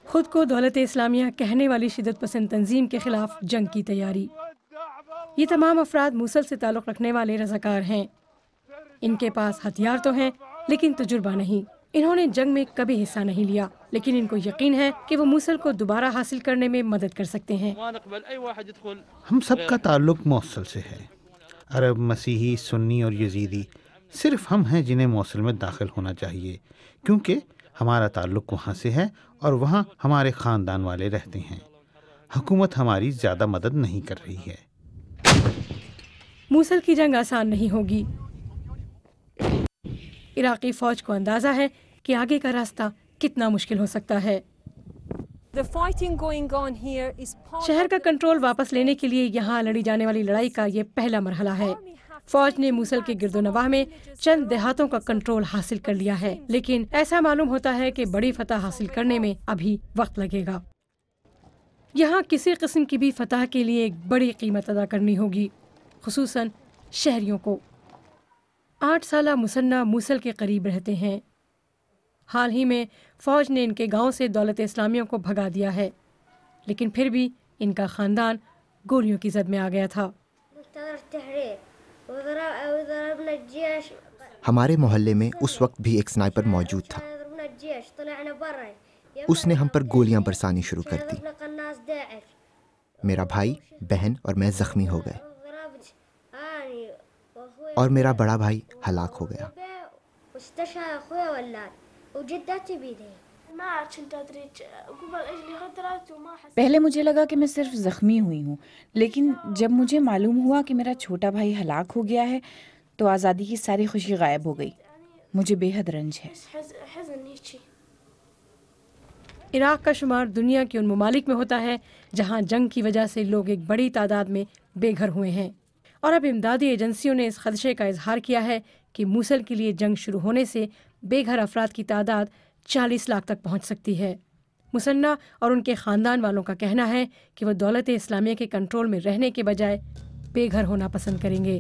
خود کو دولت اسلامیہ کہنے والی شدت پسند تنظیم کے خلاف جنگ کی تیاری۔ یہ تمام افراد موصل سے تعلق رکھنے والے رضاکار ہیں۔ ان کے پاس ہتھیار تو ہیں لیکن تجربہ نہیں۔ انہوں نے جنگ میں کبھی حصہ نہیں لیا، لیکن ان کو یقین ہے کہ وہ موصل کو دوبارہ حاصل کرنے میں مدد کر سکتے ہیں۔ ہم سب کا تعلق موصل سے ہے، عرب، مسیحی، سنی اور یزیدی۔ صرف ہم ہیں جنہیں موصل میں داخل ہونا چاہیے، کیونکہ ہمارا تعلق وہاں سے ہے اور وہاں ہمارے خاندان والے رہتے ہیں۔ حکومت ہماری زیادہ مدد نہیں کر رہی ہے۔ موصل کی جنگ آسان نہیں ہوگی۔ عراقی فوج کو اندازہ ہے کہ آگے کا راستہ کتنا مشکل ہو سکتا ہے۔ شہر کا کنٹرول واپس لینے کے لیے یہاں لڑی جانے والی لڑائی کا یہ پہلا مرحلہ ہے۔ فوج نے موصل کے گرد و نواح میں چند دیہاتوں کا کنٹرول حاصل کر لیا ہے، لیکن ایسا معلوم ہوتا ہے کہ بڑی فتح حاصل کرنے میں ابھی وقت لگے گا۔ یہاں کسی قسم کی بھی فتح کے لیے ایک بڑی قیمت ادا کرنی ہوگی، خصوصاً شہریوں کو۔ 8 سالہ مسنہ موصل کے قریب رہتے ہیں۔ حال ہی میں فوج نے ان کے گاؤں سے دولت اسلامیوں کو بھگا دیا ہے، لیکن پھر بھی ان کا خاندان گولیوں کی زد میں آ گیا تھا۔ ہمارے محلے میں اس وقت بھی ایک سنائپر موجود تھا۔ اس نے ہم پر گولیاں برسانی شروع کر دی۔ میرا بھائی، بہن اور میں زخمی ہو گئے، اور میرا بڑا بھائی ہلاک ہو گیا۔ پہلے مجھے لگا کہ میں صرف زخمی ہوئی ہوں، لیکن جب مجھے معلوم ہوا کہ میرا چھوٹا بھائی ہلاک ہو گیا ہے تو آزادی کی ساری خوشی غائب ہو گئی۔ مجھے بے حد رنج ہے۔ عراق کا شمار دنیا کے ان ممالک میں ہوتا ہے جہاں جنگ کی وجہ سے لوگ ایک بڑی تعداد میں بے گھر ہوئے ہیں، اور اب امدادی ایجنسیوں نے اس خدشے کا اظہار کیا ہے کہ موصل کے لیے جنگ شروع ہونے سے بے گھر افراد کی تعداد 40 لاکھ تک پہنچ سکتی ہے۔ مسنہ اور ان کے خاندان والوں کا کہنا ہے کہ وہ دولت اسلامیہ کے کنٹرول میں رہنے کے بجائے بے گھر ہونا پسند کریں گے۔